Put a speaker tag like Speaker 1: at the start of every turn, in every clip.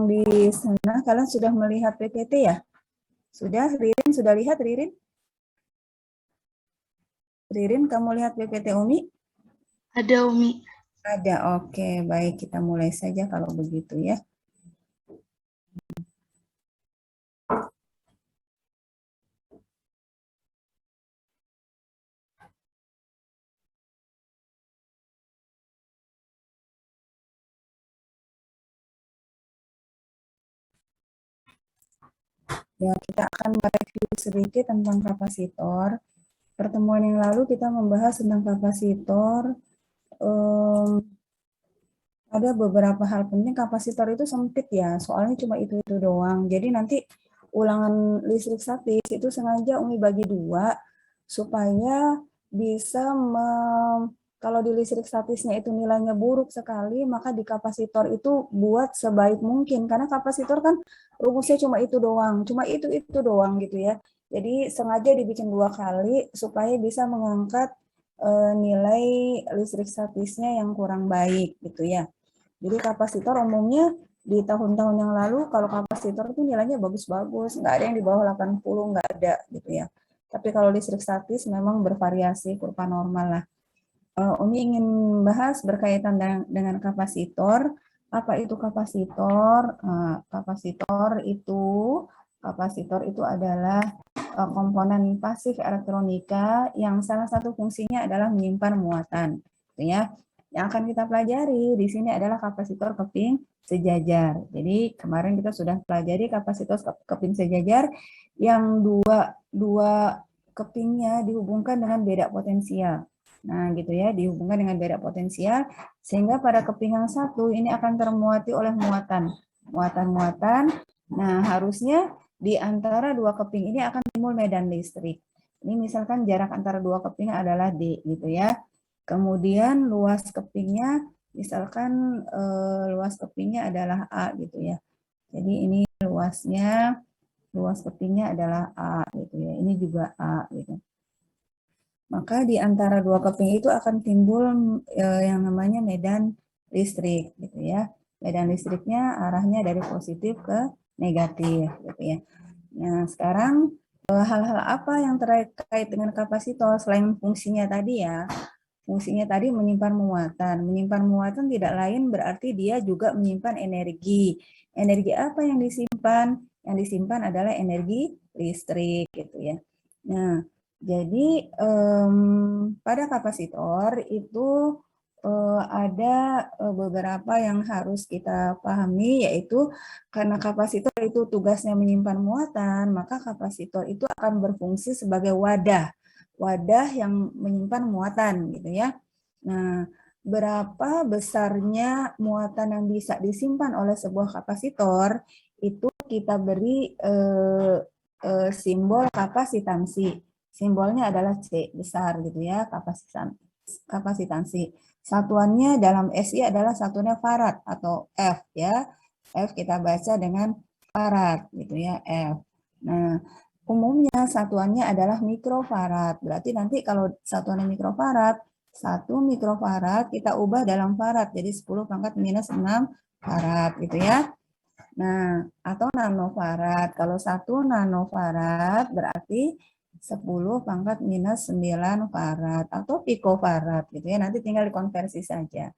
Speaker 1: di sana kalian sudah melihat PPT ya? Sudah, Ririn sudah lihat, Ririn? Ririn, kamu lihat PPT Umi?
Speaker 2: Ada, Umi.
Speaker 1: Ada, oke. Baik, kita mulai saja kalau begitu ya. Ya, kita akan mereview sedikit tentang kapasitor. Pertemuan yang lalu kita membahas tentang kapasitor. Ada beberapa hal penting. Kapasitor itu sempit ya, soalnya cuma itu doang. Jadi nanti ulangan listrik statis itu sengaja Umi bagi dua supaya bisa kalau di listrik statisnya itu nilainya buruk sekali, maka di kapasitor itu buat sebaik mungkin, karena kapasitor kan rumusnya cuma itu doang, itu doang gitu ya. Jadi sengaja dibikin dua kali supaya bisa mengangkat nilai listrik statisnya yang kurang baik gitu ya. Jadi kapasitor umumnya di tahun-tahun yang lalu kalau kapasitor itu nilainya bagus-bagus, nggak ada yang di bawah 80, nggak ada gitu ya. Tapi kalau listrik statis memang bervariasi, kurva normal lah. Umi ingin bahas berkaitan dengan kapasitor. Apa itu kapasitor? Kapasitor itu adalah komponen pasif elektronika yang salah satu fungsinya adalah menyimpan muatan. Gitu ya. Yang akan kita pelajari di sini adalah kapasitor keping sejajar. Jadi kemarin kita sudah pelajari kapasitor keping sejajar yang dua kepingnya dihubungkan dengan beda potensial. Nah, gitu ya, dihubungkan dengan beda potensial, sehingga pada keping yang satu ini akan termuati oleh muatan-muatan. Nah, harusnya di antara dua keping ini akan timbul medan listrik. Ini misalkan jarak antara dua keping adalah D, gitu ya. Kemudian luas kepingnya, misalkan luas kepingnya adalah A, gitu ya. Jadi ini luas kepingnya adalah A, gitu ya. Ini juga A, gitu. Maka di antara dua keping itu akan timbul yang namanya medan listrik, gitu ya. Medan listriknya arahnya dari positif ke negatif, gitu ya. Nah, sekarang hal-hal apa yang terkait dengan kapasitor selain fungsinya tadi ya? Fungsinya tadi menyimpan muatan. Menyimpan muatan tidak lain berarti dia juga menyimpan energi. Energi apa yang disimpan? Yang disimpan adalah energi listrik, gitu ya. Nah, jadi pada kapasitor itu ada beberapa yang harus kita pahami, yaitu karena kapasitor itu tugasnya menyimpan muatan, maka kapasitor itu akan berfungsi sebagai wadah yang menyimpan muatan gitu ya. Nah, berapa besarnya muatan yang bisa disimpan oleh sebuah kapasitor itu kita beri simbol kapasitansi. Simbolnya adalah C besar gitu ya, kapasitansi. Satuannya dalam SI adalah satuannya farad atau F ya. F kita baca dengan farad gitu ya, F. Nah, umumnya satuannya adalah mikrofarad. Berarti nanti kalau satuannya mikrofarad, 1 mikrofarad kita ubah dalam farad. Jadi 10 pangkat minus 6 farad gitu ya. Nah, atau nanofarad. Kalau 1 nanofarad berarti 10 pangkat minus 9 farad atau pikofarad gitu ya. Nanti tinggal dikonversi saja.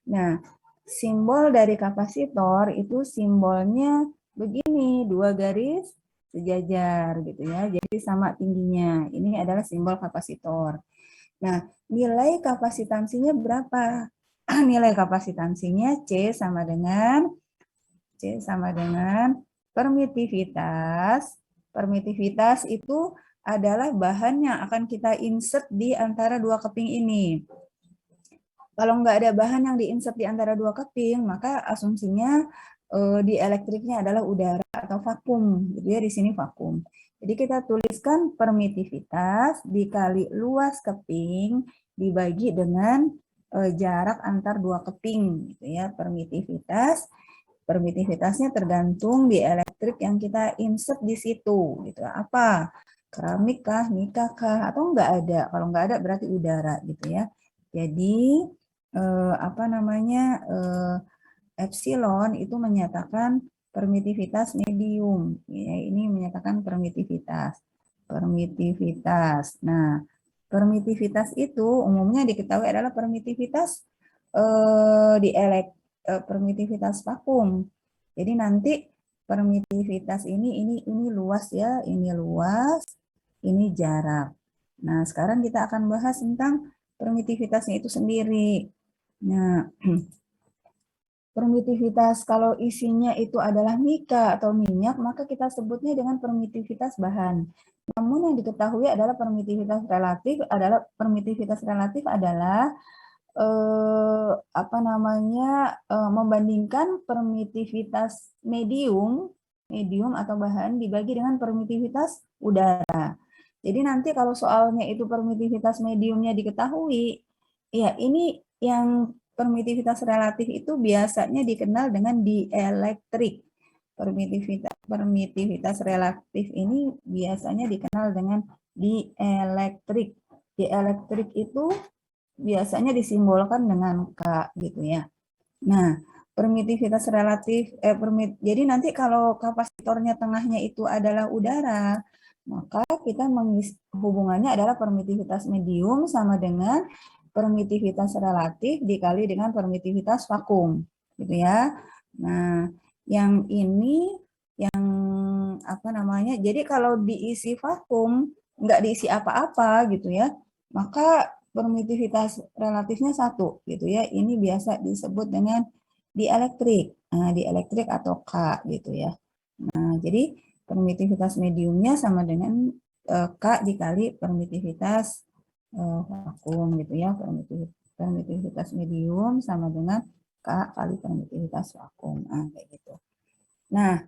Speaker 1: Nah, simbol dari kapasitor itu simbolnya begini, 2 garis sejajar gitu ya. Jadi sama tingginya. Ini adalah simbol kapasitor. Nah, nilai kapasitansinya berapa? Nilai kapasitansinya C sama dengan permitivitas. Permitivitas itu adalah bahan yang akan kita insert di antara dua keping ini. Kalau nggak ada bahan yang diinsert di antara dua keping, maka asumsinya di elektriknya adalah udara atau vakum. Jadi ya di sini vakum. Jadi kita tuliskan permitivitas dikali luas keping dibagi dengan jarak antar dua keping. Gitu ya. Permitivitasnya tergantung di elektrik yang kita insert di situ. Gitu. Apa? Keramik kah, nika kah, atau nggak ada? Kalau nggak ada berarti udara gitu ya. Jadi epsilon itu menyatakan permitivitas medium. Ya, ini menyatakan permitivitas. Permitivitas. Nah, permitivitas itu umumnya diketahui adalah permitivitas permitivitas vakum. Jadi nanti permitivitas ini luas ya, ini luas, ini jarak. Nah, sekarang kita akan bahas tentang permitivitasnya itu sendiri. Nah, permitivitas kalau isinya itu adalah mika atau minyak, maka kita sebutnya dengan permitivitas bahan. Namun yang diketahui adalah permitivitas relatif adalah membandingkan permitivitas medium atau bahan dibagi dengan permitivitas udara. Jadi nanti kalau soalnya itu permitivitas mediumnya diketahui, ya ini yang permitivitas relatif itu biasanya dikenal dengan dielektrik. Permitivitas relatif ini biasanya dikenal dengan dielektrik. Dielektrik itu biasanya disimbolkan dengan K gitu ya. Nah, permitivitas relatif jadi nanti kalau kapasitornya tengahnya itu adalah udara, maka kita hubungannya adalah permitivitas medium sama dengan permitivitas relatif dikali dengan permitivitas vakum gitu ya. Nah, yang ini yang jadi kalau diisi vakum nggak diisi apa-apa gitu ya, maka permitivitas relatifnya 1 gitu ya. Ini biasa disebut dengan dielektrik. Nah, dielektrik atau K gitu ya. Nah, jadi permitivitas mediumnya sama dengan K dikali permitivitas vakum gitu ya. Permitivitas medium sama dengan K kali permitivitas vakum. Nah, kayak gitu. Nah,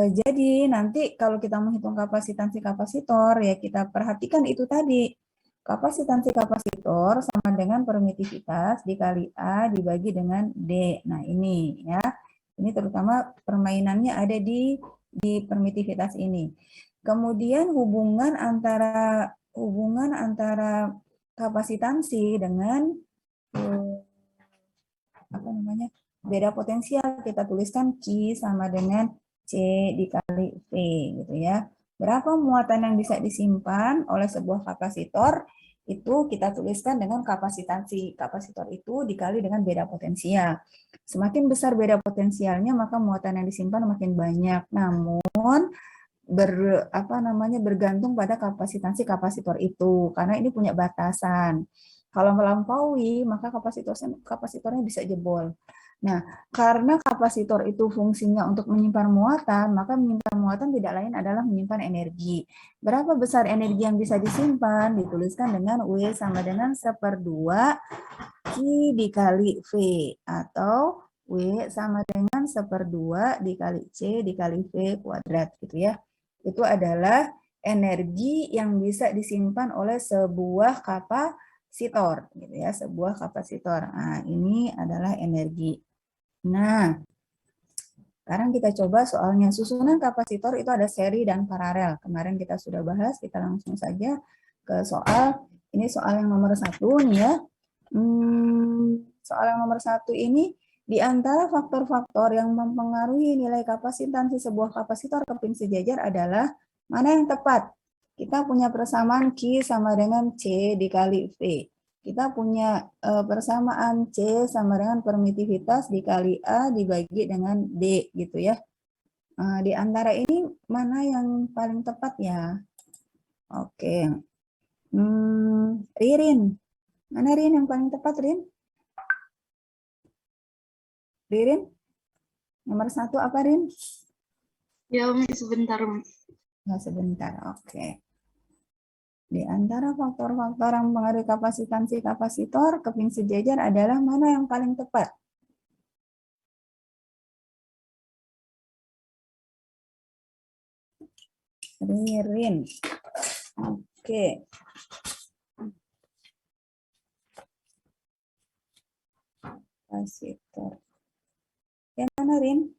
Speaker 1: jadi nanti kalau kita menghitung kapasitansi kapasitor, ya kita perhatikan itu tadi. Kapasitansi kapasitor sama dengan permitivitas dikali A dibagi dengan D. Nah ini ya, ini terutama permainannya ada di permitivitas ini. Kemudian hubungan antara kapasitansi dengan beda potensial, kita tuliskan Q sama dengan C dikali V gitu ya. Berapa muatan yang bisa disimpan oleh sebuah kapasitor itu kita tuliskan dengan kapasitansi kapasitor itu dikali dengan beda potensial. Semakin besar beda potensialnya maka muatan yang disimpan makin banyak. Namun bergantung pada kapasitansi kapasitor itu karena ini punya batasan. Kalau melampaui maka kapasitornya bisa jebol. Nah, karena kapasitor itu fungsinya untuk menyimpan muatan, maka menyimpan muatan tidak lain adalah menyimpan energi. Berapa besar energi yang bisa disimpan? Dituliskan dengan W sama dengan 1/2 Q dikali V. Atau W sama dengan 1/2 dikali C dikali V kuadrat gitu ya. Itu adalah energi yang bisa disimpan oleh sebuah kapasitor gitu ya, sebuah kapasitor. Nah, ini adalah energi. Nah, sekarang kita coba soalnya. Susunan kapasitor itu ada seri dan paralel. Kemarin kita sudah bahas, kita langsung saja ke soal. Ini soal yang nomor 1 nih ya. Soal yang nomor 1 ini, di antara faktor-faktor yang mempengaruhi nilai kapasitansi sebuah kapasitor ke pin sejajar adalah mana yang tepat? Kita punya persamaan Q sama dengan C dikali V. Kita punya persamaan C sama dengan permitivitas dikali A dibagi dengan D gitu ya. Di antara ini mana yang paling tepat ya? Oke. Ririn. Mana Rin yang paling tepat, Rin? Ririn? Nomor 1 apa, Rin?
Speaker 2: Ya, Umi, sebentar, Umi.
Speaker 1: Nah, sebentar, oke. Di antara faktor-faktor yang mempengaruhi kapasitansi kapasitor ke pin sejajar adalah mana yang paling tepat? Ririn. Oke. Kapasitor. Yang mana, Rin?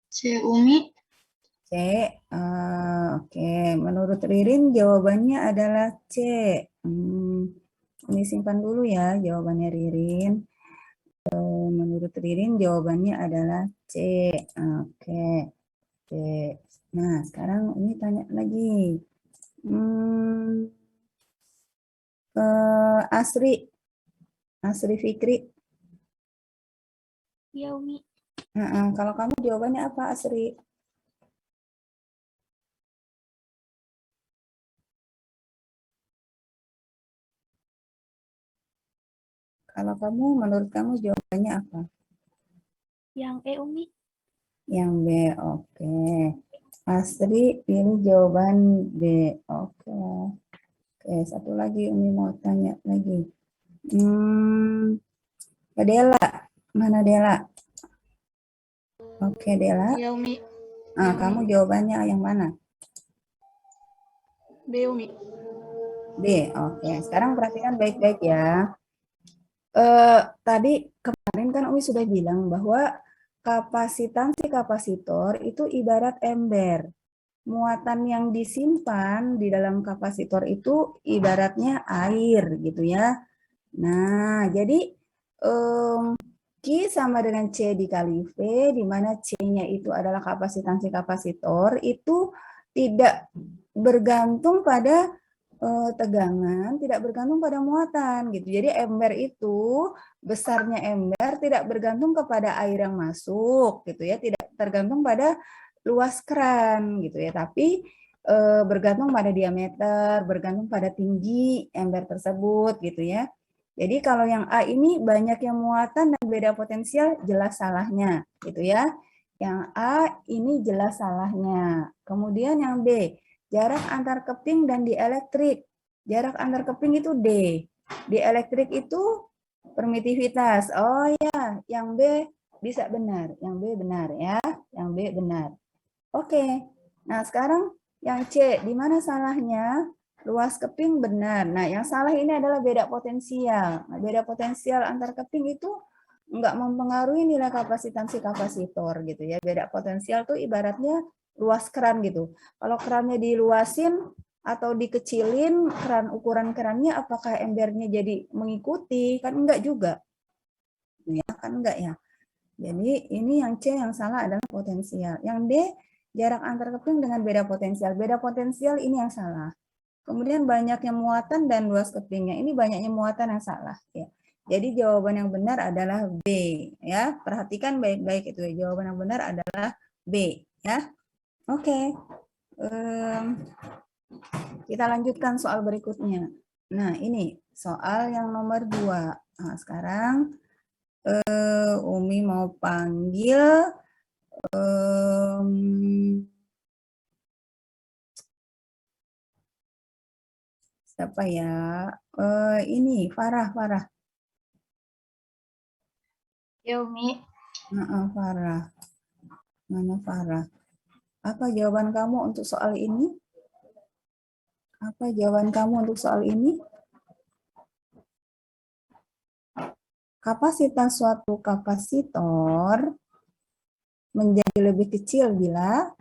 Speaker 2: C, Umi.
Speaker 1: C. Oke. Menurut Ririn jawabannya adalah C. Ini simpan dulu ya jawabannya Ririn. Menurut Ririn jawabannya adalah C. Oke, C. Nah, sekarang ini tanya lagi. Asri, Asri Fikri.
Speaker 2: Ya, Umi.
Speaker 1: Kalau kamu jawabannya apa, Asri? Kalau kamu, menurut kamu jawabannya apa?
Speaker 2: Yang E, Umi.
Speaker 1: Yang B, oke. Asri pilih jawaban B, oke. Oke, satu lagi Umi mau tanya lagi. Dela, mana Dela? Oke, Dela.
Speaker 2: Ya, Umi.
Speaker 1: Kamu jawabannya yang mana?
Speaker 2: B, Umi.
Speaker 1: B, oke. Sekarang perhatikan baik-baik ya. Tadi kemarin kan Umi sudah bilang bahwa kapasitansi kapasitor itu ibarat ember. Muatan yang disimpan di dalam kapasitor itu ibaratnya air gitu ya. Nah, jadi Q sama dengan C dikali V, di mana C-nya itu adalah kapasitansi kapasitor, itu tidak bergantung pada tegangan, tidak bergantung pada muatan gitu. Jadi ember itu, besarnya ember tidak bergantung kepada air yang masuk gitu ya, tidak tergantung pada luas keran gitu ya, tapi bergantung pada diameter, bergantung pada tinggi ember tersebut gitu ya. Jadi kalau yang A ini banyak yang muatan dan beda potensial, jelas salahnya gitu ya. Yang A ini jelas salahnya. Kemudian yang B, jarak antar keping dan dielektrik. Jarak antar keping itu D. Dielektrik itu permitivitas. Oh ya, yang B bisa benar. Yang B benar ya. Yang B benar. Oke. Nah, sekarang yang C, di mana salahnya? Luas keping benar. Nah, yang salah ini adalah beda potensial. Nah, beda potensial antar keping itu nggak mempengaruhi nilai kapasitansi kapasitor gitu ya. Beda potensial tuh ibaratnya luas keran gitu. Kalau kerannya diluasin atau dikecilin, ukuran kerannya apakah embernya jadi mengikuti? Kan enggak juga. Ya, kan enggak ya. Jadi ini yang C yang salah adalah potensial. Yang D, jarak antar keping dengan beda potensial. Beda potensial ini yang salah. Kemudian banyaknya muatan dan luas kepingnya. Ini banyaknya muatan yang salah ya. Jadi jawaban yang benar adalah B ya. Perhatikan baik-baik itu ya. Jawaban yang benar adalah B ya. Oke. Kita lanjutkan soal berikutnya. Nah, ini soal yang nomor 2. Nah, sekarang Umi mau panggil siapa ya? Ini Farah.
Speaker 2: Ya, Umi.
Speaker 1: Farah. Mana Farah? Apa jawaban kamu untuk soal ini? Apa jawaban kamu untuk soal ini? Kapasitas suatu kapasitor menjadi lebih kecil bila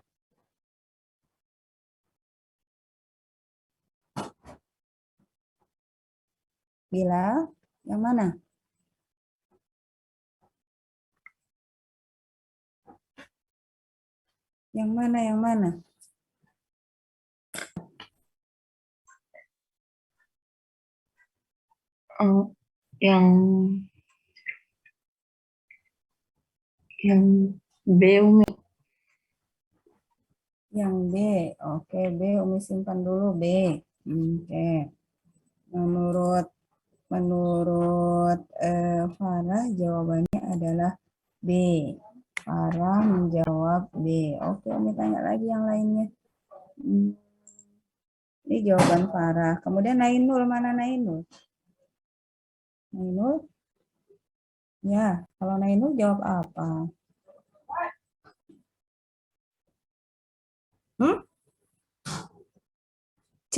Speaker 1: yang mana? Yang mana? Yang mana?
Speaker 2: Yang B, Umi.
Speaker 1: Yang B. Oke, B Umi simpan dulu B. Oke. Menurut Farah jawabannya adalah B. Farah menjawab B. Oke, Umi tanya lagi yang lainnya. Ini jawaban Farah. Kemudian Nainul, mana Nainul? Nainul? Ya, kalau Nainul jawab apa? C.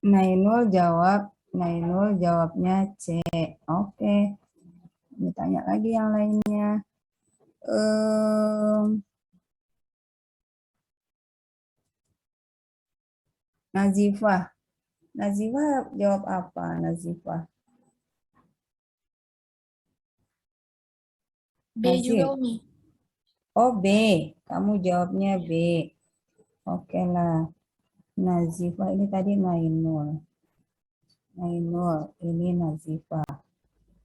Speaker 1: Nainul jawabnya C. Oke. Ini tanya lagi yang lainnya. Nazifah. Nazifah jawab apa, Nazifah?
Speaker 2: B juga,
Speaker 1: Nazif.
Speaker 2: Umi.
Speaker 1: Oh, B. Kamu jawabnya B. Oke lah. Nazifah ini tadi Mainul. Ainul, ini Nazifah.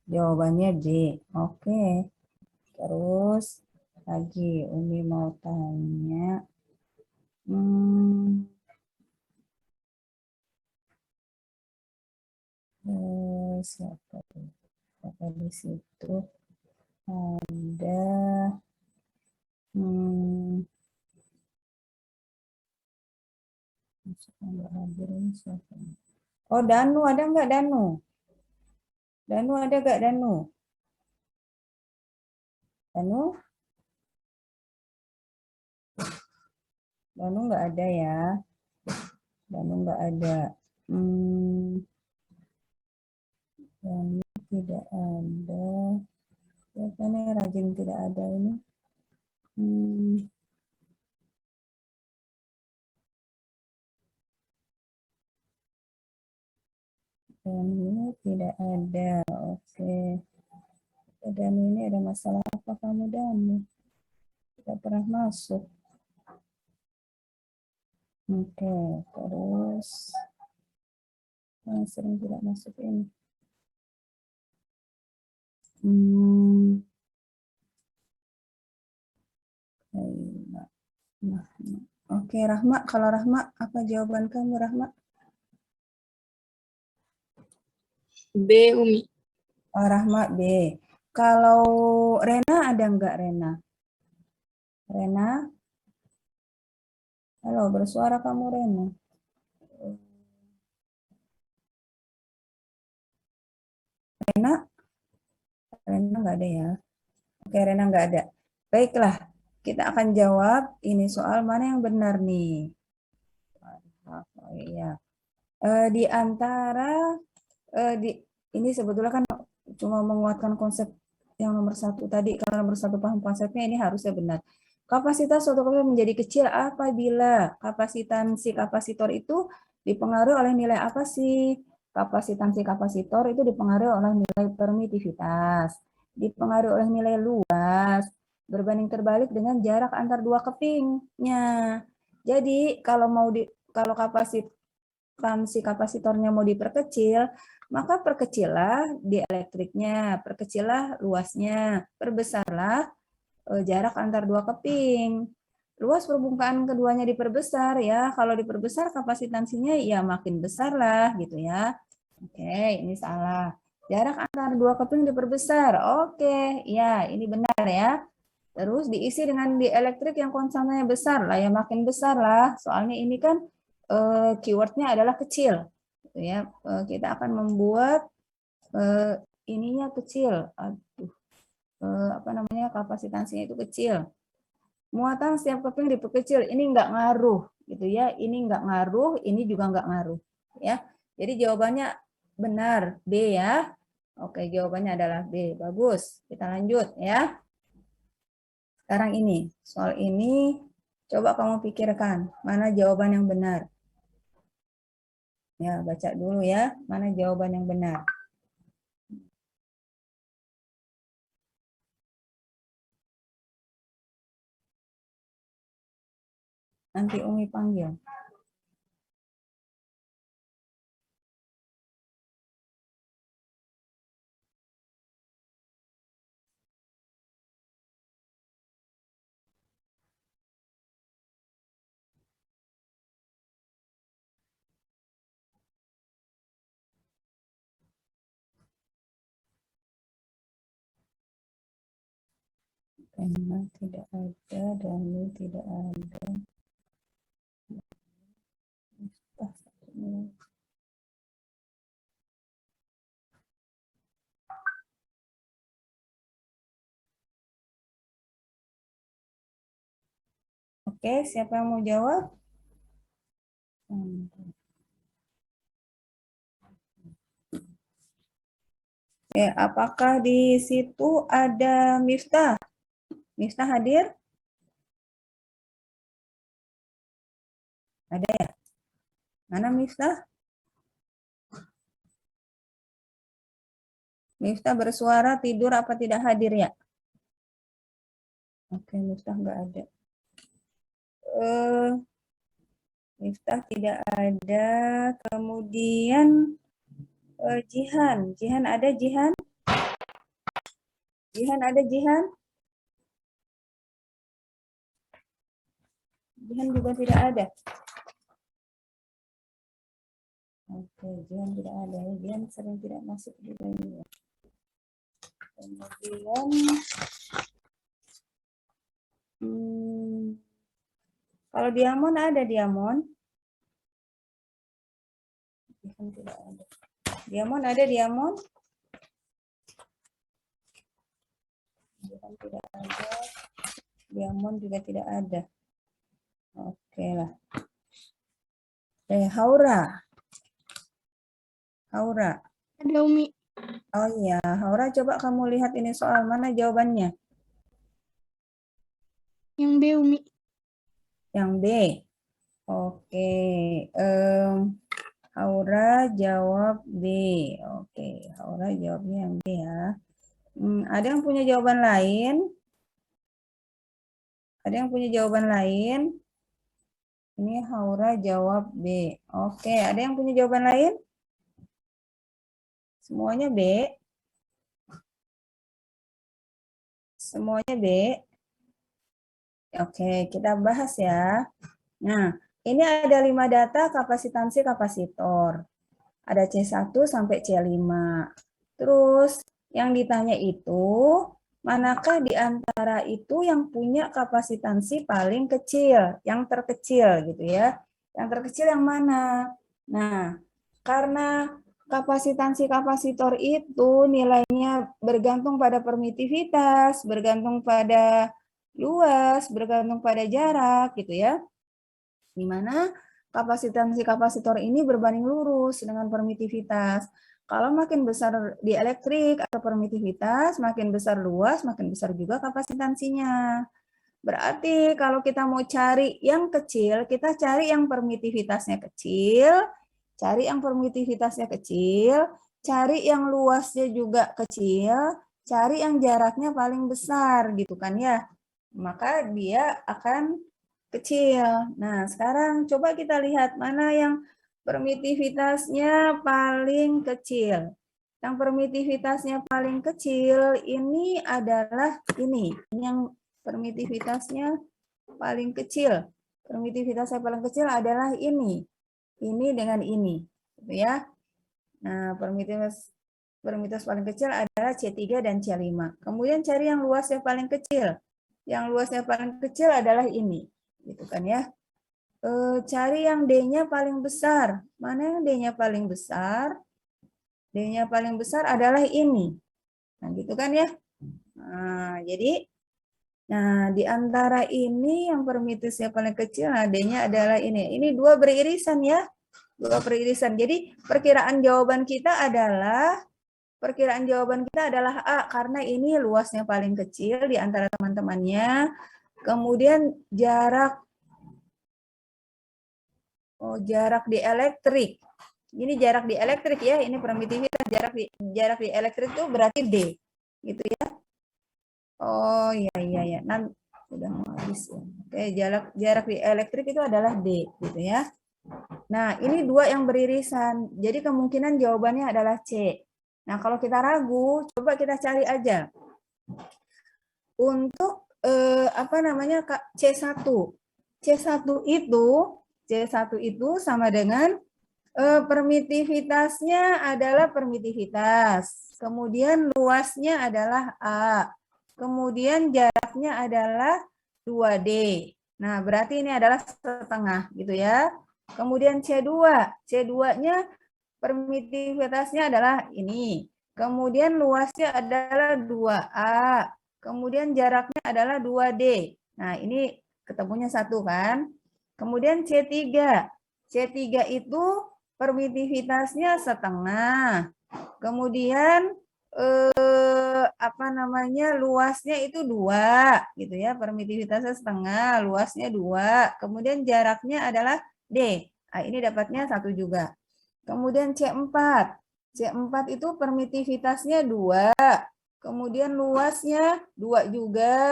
Speaker 1: Jawabannya D. Oke. Terus lagi Umi mau tanya. Hmm, siapa? Siapa di situ? Ada. Hmm, nggak hadir ini siapa? Oh, Danu, ada nggak Danu? Danu ada nggak Danu? Danu? Danu nggak ada ya. Danu nggak ada. Hmm, Danu tidak ada. Siapa nih rajin tidak ada ini? Hmm, Danu tidak ada. Oke. Danu ini ada masalah apa kamu Danu? Tidak pernah masuk. Oke, terus yang sering tidak masuk ini. Hmm, nah, nah. Oke, Rahma. Kalau Rahma, apa jawaban kamu, Rahma?
Speaker 2: B, Umi.
Speaker 1: Oh, Rahma B. Kalau Rena ada nggak Rena? Rena? Halo, bersuara kamu Rena. Rena? Rena nggak ada ya? Oke, Rena nggak ada. Baiklah, kita akan jawab ini soal mana yang benar nih. Oh iya. Di antara di ini sebetulnya kan cuma menguatkan konsep yang nomor satu tadi. Kalau nomor satu paham konsepnya ini harusnya benar. Kapasitas suatu kapasitor menjadi kecil apabila kapasitansi kapasitor itu dipengaruhi oleh nilai apa sih? Kapasitansi kapasitor itu dipengaruhi oleh nilai permitivitas, dipengaruhi oleh nilai luas, berbanding terbalik dengan jarak antar dua kepingnya. Jadi kalau kapasitansi kapasitornya mau diperkecil, maka perkecillah dielektriknya, perkecillah luasnya, perbesarlah jarak antar dua keping. Luas permukaan keduanya diperbesar ya. Kalau diperbesar kapasitansinya ya makin besar lah gitu ya. Oke, ini salah. Jarak antar dua keping diperbesar. Oke, ya ini benar ya. Terus diisi dengan dielektrik yang konstannya besar lah ya makin besar lah. Soalnya ini kan keywordnya adalah kecil. Gitu ya. Kita akan membuat ininya kecil. Aduh, apa namanya kapasitansinya itu kecil. Muatan setiap keping diperkecil. Ini nggak ngaruh, gitu ya. Ini nggak ngaruh, ini juga nggak ngaruh, ya. Jadi jawabannya benar B ya. Oke, jawabannya adalah B. Bagus. Kita lanjut ya. Sekarang ini, soal ini coba kamu pikirkan mana jawaban yang benar. Ya, baca dulu ya, mana jawaban yang benar. Nanti Umi panggil. Karena tidak ada dan tidak ada. Oke, siapa yang mau jawab? Apakah di situ ada Miftah? Miftah hadir? Ada ya? Mana Miftah? Miftah bersuara tidur apa tidak hadir ya? Oke, Miftah nggak ada. Miftah tidak ada. Kemudian Jihan. Jihan ada Jihan? Jihan ada Jihan? Jihan juga tidak ada. Oke, Jihan tidak ada. Jihan sering tidak masuk juga ini. Kemudian kalau Diamond ada Diamond? Jihan tidak ada. Diamond ada Diamond? Jihan tidak ada. Diamond juga tidak ada. Oke lah. Haura. Haura.
Speaker 2: Ada Umi.
Speaker 1: Oh iya, Haura coba kamu lihat ini soal mana jawabannya?
Speaker 2: Yang B Umi.
Speaker 1: Yang B. Oke. Haura jawab B. Oke, Haura jawabnya yang B ya. Ada yang punya jawaban lain? Ada yang punya jawaban lain? Ini Haura jawab B. Oke, ada yang punya jawaban lain? Semuanya B. Semuanya B. Oke, kita bahas ya. Nah, ini ada 5 data kapasitansi kapasitor. Ada C1 sampai C5. Terus yang ditanya itu, manakah di antara itu yang punya kapasitansi paling kecil, yang terkecil gitu ya. Yang terkecil yang mana? Nah, karena kapasitansi kapasitor itu nilainya bergantung pada permitivitas, bergantung pada luas, bergantung pada jarak gitu ya. Di mana kapasitansi kapasitor ini berbanding lurus dengan permitivitas. Kalau makin besar di elektrik atau permitivitas, makin besar luas, makin besar juga kapasitansinya. Berarti kalau kita mau cari yang kecil, kita cari yang permitivitasnya kecil, cari yang permitivitasnya kecil, cari yang luasnya juga kecil, cari yang jaraknya paling besar gitu kan ya. Maka dia akan kecil. Nah, sekarang coba kita lihat mana yang permitivitasnya paling kecil. Yang permitivitasnya paling kecil ini adalah ini. Ini yang permitivitasnya paling kecil. Permitivitasnya paling kecil adalah ini. Ini dengan ini. Gitu ya. Nah, permitivitas paling kecil adalah C3 dan C5. Kemudian cari yang luasnya paling kecil. Yang luasnya paling kecil adalah ini. Gitu kan ya. Cari yang D-nya paling besar. Mana yang D-nya paling besar? D-nya paling besar adalah ini. Nah, gitu kan ya. Nah, jadi di antara ini yang permitivitasnya paling kecil, D-nya adalah ini. Ini dua beririsan ya. Dua beririsan. Jadi perkiraan jawaban kita adalah A karena ini luasnya paling kecil di antara teman-temannya. Kemudian jarak di elektrik. Ini jarak di elektrik ya, ini permitivitas jarak di elektrik itu berarti D. Gitu ya. Oh iya. Nanti udah mau habis ya. Oke, jarak di elektrik itu adalah D gitu ya. Nah, ini dua yang beririsan. Jadi kemungkinan jawabannya adalah C. Nah, kalau kita ragu, coba kita cari aja. Untuk C1. C1 itu sama dengan permitivitasnya adalah permitivitas. Kemudian luasnya adalah A. Kemudian jaraknya adalah 2D. Nah, berarti ini adalah setengah gitu ya. Kemudian C2. C2-nya permitivitasnya adalah ini. Kemudian luasnya adalah 2A. Kemudian jaraknya adalah 2D. Nah, ini ketemunya satu kan. Kemudian C3. C3 itu permitivitasnya setengah. Kemudian luasnya itu 2 gitu ya, permitivitasnya setengah, luasnya 2. Kemudian jaraknya adalah D. Nah, ini dapatnya 1 juga. Kemudian C4. C4 itu permitivitasnya 2. Kemudian luasnya 2 juga.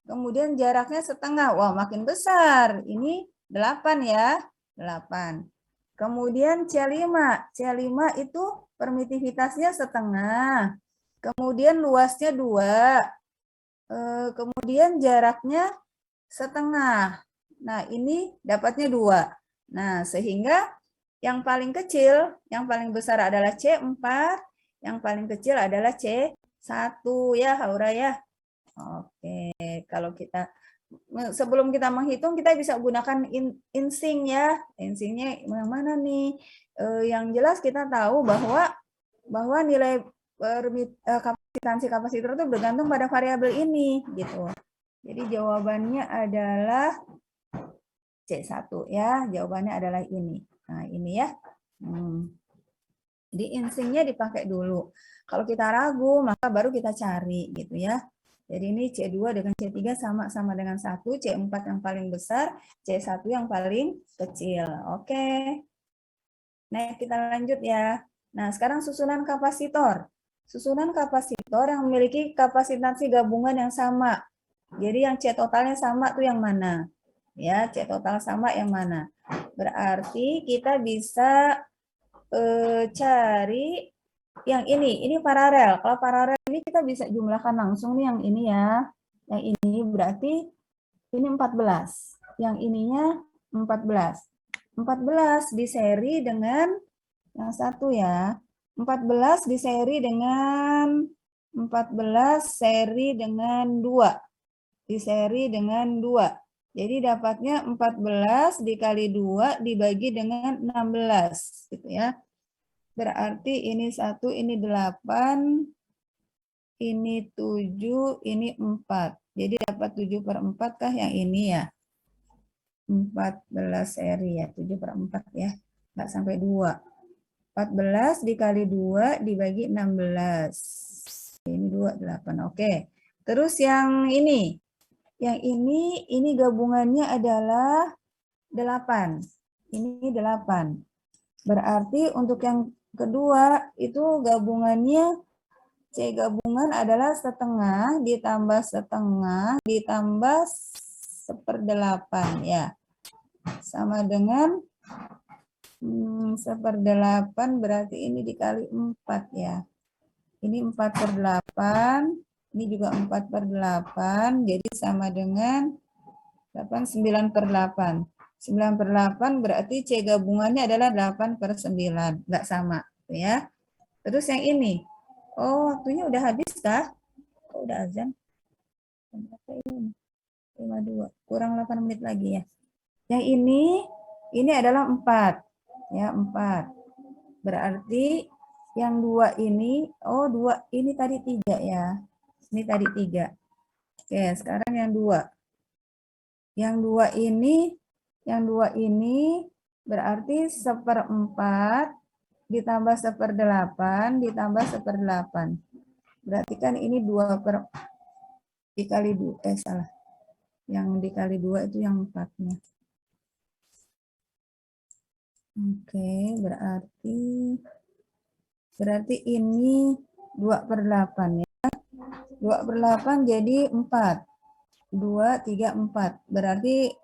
Speaker 1: Kemudian jaraknya setengah. Wah, makin besar. Ini 8 ya. 8. Kemudian C5. C5 itu permitivitasnya setengah. Kemudian luasnya 2. Kemudian jaraknya setengah. Nah, ini dapatnya 2. Nah, sehingga yang paling kecil, yang paling besar adalah C4, yang paling kecil adalah C1 ya, Haura ya. Oke, kalau kita sebelum kita menghitung kita bisa gunakan insting ya. Instingnya yang mana nih? Yang jelas kita tahu bahwa nilai kapasitansi-kapasitor itu bergantung pada variabel ini gitu. Jadi jawabannya adalah C1 ya. Jawabannya adalah ini. Nah, ini ya. Jadi instingnya dipakai dulu. Kalau kita ragu, maka baru kita cari gitu ya. Jadi ini C2 dengan C3 sama-sama dengan 1, C4 yang paling besar, C1 yang paling kecil. Oke. Nah, kita lanjut ya. Nah, sekarang susunan kapasitor. Susunan kapasitor yang memiliki kapasitansi gabungan yang sama. Jadi yang C totalnya sama tuh yang mana? Ya, C total sama yang mana? Berarti kita bisa cari yang ini paralel. Kalau paralel ini kita bisa jumlahkan langsung nih yang ini ya. Yang ini berarti ini 14. Yang ininya 14. 14 diseri dengan yang satu ya. 14 diseri dengan 14 seri dengan 2. Diseri dengan 2. Jadi dapatnya 14 dikali 2 dibagi dengan 16 gitu ya. Berarti ini 1, ini 8, ini 7, ini 4. Jadi dapat 7/4 kah yang ini ya? 14 seri ya, 7/4 ya. Nggak sampai 2. 14 dikali 2 dibagi 16. Ini 2, 8. Oke. Terus yang ini. Yang ini gabungannya adalah 8. Ini 8. Berarti untuk yang kedua itu gabungannya C gabungan adalah setengah ditambah setengah ditambah 1/8 ya. Sama dengan 1/8 berarti ini dikali 4 ya. Ini 4/8, ini juga 4/8, jadi sama dengan 9/8. 9/8 berarti C gabungannya adalah 8/9. Enggak sama ya. Terus yang ini. Oh, waktunya udah habis kah? Kok udah azan? 52. Kurang 8 menit lagi ya. Yang ini adalah 4. Ya, 4. Berarti yang 2 ini, 2 ini tadi 3 ya. Ini tadi 3. Oke, sekarang yang 2. Yang 2 ini berarti 1/4 ditambah 1/8 ditambah 1/8. Berarti kan ini 2 dikali 2, salah. Yang dikali 2 itu yang 4-nya. Oke, berarti ini 2/8 ya. 2/8 jadi 4. 2, 3, 4. Berarti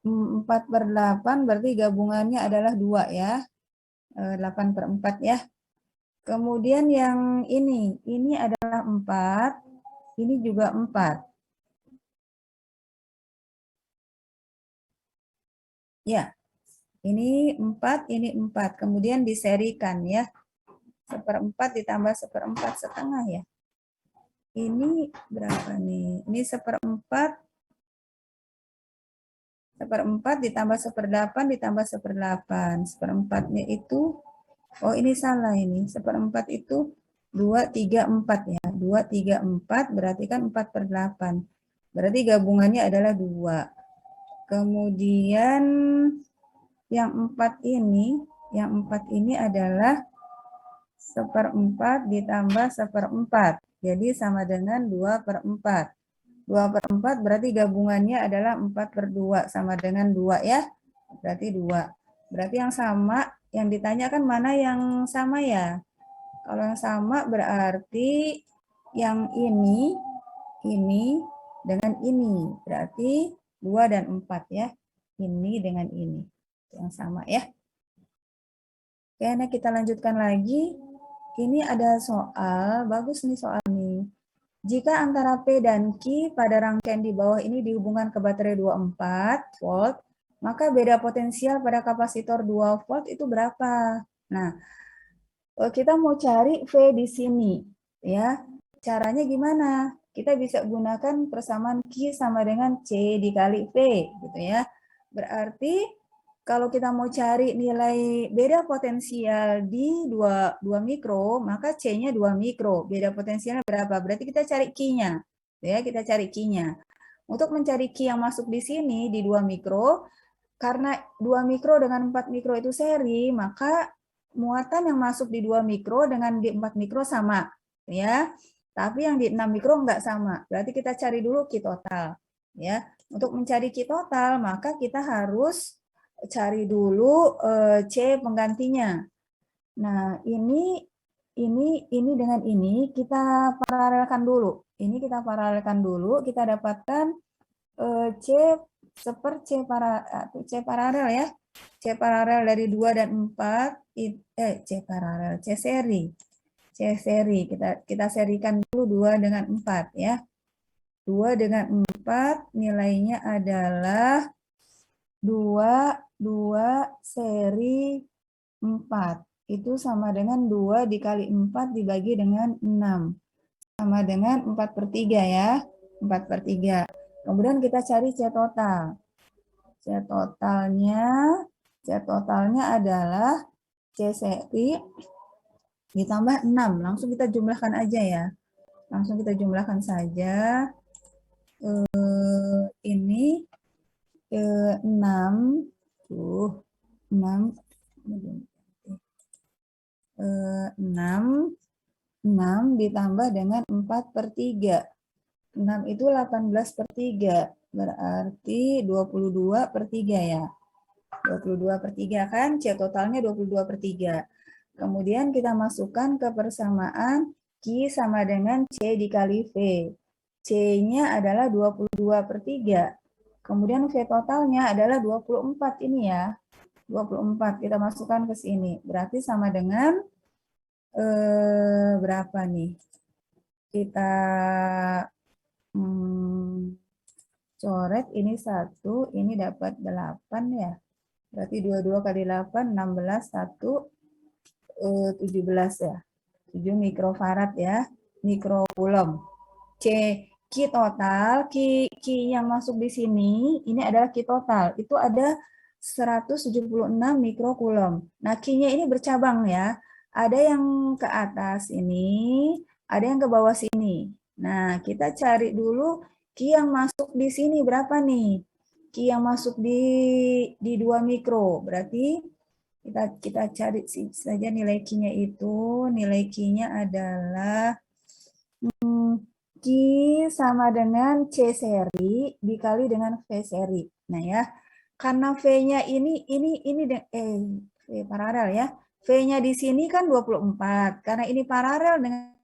Speaker 1: 4/8 berarti gabungannya adalah 2 ya. 8/4 ya. Kemudian yang ini adalah 4, ini juga 4. Ya, ini 4, ini 4. Kemudian diserikan ya. 1/4 ditambah 1/4 setengah ya. Ini berapa nih? Ini 1/4. 1/4 ditambah 1/8 ditambah 1/8. 1/4-nya itu, ini salah ini. 1/4 itu 2, 3, 4 ya. 2, 3, 4 berarti kan 4/8. Berarti gabungannya adalah 2. Kemudian yang 4 ini adalah 1/4 ditambah 1/4. Jadi sama dengan 2/4. 2/4 berarti gabungannya adalah 4/2 sama dengan 2 ya. Berarti 2. Berarti yang sama, yang ditanyakan mana yang sama ya? Kalau yang sama berarti yang ini dengan ini. Berarti 2 dan 4 ya. Ini dengan ini. Yang sama ya. Oke, nah kita lanjutkan lagi. Ini ada soal, bagus nih soal ini. Jika antara P dan Q pada rangkaian di bawah ini dihubungkan ke baterai 24 volt, maka beda potensial pada kapasitor 2 volt itu berapa? Nah, kita mau cari V di sini, ya. Caranya gimana? Kita bisa gunakan persamaan Q sama dengan C dikali V, gitu ya. Berarti kalau kita mau cari nilai beda potensial di 2 mikro, maka C-nya 2 mikro. Beda potensialnya berapa? Berarti kita cari Q-nya. Ya, kita cari Q-nya. Untuk mencari Q yang masuk di sini di 2 mikro, karena 2 mikro dengan 4 mikro itu seri, maka muatan yang masuk di 2 mikro dengan di 4 mikro sama. Ya. Tapi yang di 6 mikro enggak sama. Berarti kita cari dulu Q total. Ya. Untuk mencari Q total, maka kita harus cari dulu C penggantinya. Nah, ini dengan ini kita paralelkan dulu. Ini kita paralelkan dulu, kita dapatkan C seper C paralel ya. C paralel dari 2 dan 4 C paralel, C seri. C seri kita serikan dulu 2 dengan 4 ya. 2 dengan 4 nilainya adalah 2 seri 4. Itu sama dengan 2 dikali 4 dibagi dengan 6. Sama dengan 4/3 ya. 4/3. Kemudian kita cari C total. C totalnya adalah C seri ditambah 6. Langsung kita jumlahkan aja ya. Langsung kita jumlahkan saja. Ini 6 ditambah dengan 4/3. 6 itu 18/3. Berarti 22/3 ya. 22/3 kan? C totalnya 22/3. Kemudian kita masukkan ke persamaan Q sama dengan C dikali V. C-nya adalah 22/3. Kemudian V totalnya adalah 24 ini ya. 24 kita masukkan ke sini. Berarti sama dengan berapa nih? Kita coret ini 1, ini dapat 8 ya. Berarti 22 kali 8, 16, 1, 17 ya. 7 mikrofarad ya. Mikrokulom. Q total, Q yang masuk di sini, ini adalah Q total. Itu ada 176 mikrokulom. Nah, Q-nya ini bercabang ya. Ada yang ke atas ini, ada yang ke bawah sini. Nah, kita cari dulu Q yang masuk di sini berapa nih? Q yang masuk di 2 mikro. Berarti kita cari saja nilai Q-nya itu. Nilai Q-nya adalah Q sama dengan C seri dikali dengan V seri. Nah ya, karena V-nya ini V paralel ya. V-nya di sini kan 24. Karena ini paralel dengan